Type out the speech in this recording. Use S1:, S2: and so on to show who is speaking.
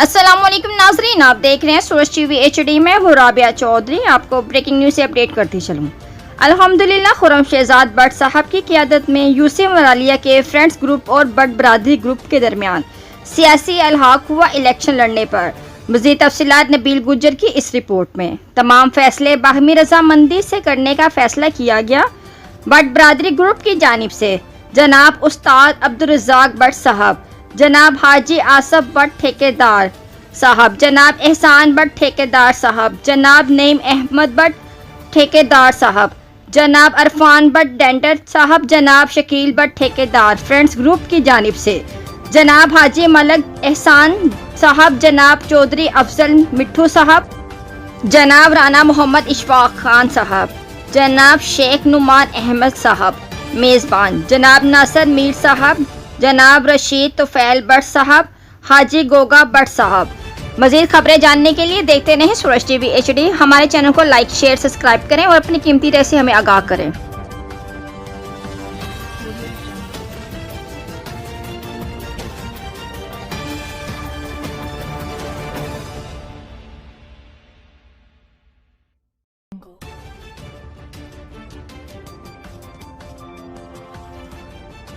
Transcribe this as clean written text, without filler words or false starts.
S1: अस्सलामुअलैकुम नाजरीन, आप देख रहे हैं सूरज टीवी HD में। हूँ राबिया चौधरी। आपको ब्रेकिंग न्यूज़ से अपडेट करती चलूँ। अल्हम्दुलिल्लाह खुर्रम शहजाद भट्ट साहब की क़ियादत में यूसुफ मरालिया के फ्रेंड्स ग्रुप और भट्ट बरादरी ग्रुप के दरमियान सियासी अलहाक हुआ। इलेक्शन लड़ने पर मज़ीद तफसीलात नबील गुज्जर की इस रिपोर्ट में। तमाम फैसले बाहमी रजामंदी से करने का फैसला किया गया। भट्ट बरादरी ग्रुप की जानिब से जनाब उस्ताद अब्दुल रज़ाक भट्ट साहब, जनाब हाजी आसफ भट्ट ठेकेदार साहब, जनाब एहसान भट्ट ठेकेदार साहब, जनाब नईम अहमद भट्ट ठेकेदार साहब, जनाब अरफान भट्ट डेंटर साहब, जनाब शकील भट्ट ठेकेदार फ्रेंड्स ग्रुप की जानिब से जनाब हाजी मलक एहसान साहब, जनाब चौधरी अफजल मिट्ठू साहब, जनाब राना मोहम्मद इशफाक खान साहब, जनाब शेख नुमान अहमद साहब मेज़बान, जनाब नासर मीर साहब, जनाब रशीद तुफैल भट्ट साहब, हाजी गोगा भट्ट साहब। मज़ीद खबरें जानने के लिए देखते रहें सूरज टीवी HD। हमारे चैनल को लाइक शेयर सब्सक्राइब करें और अपनी कीमती राय से हमें आगाह करें।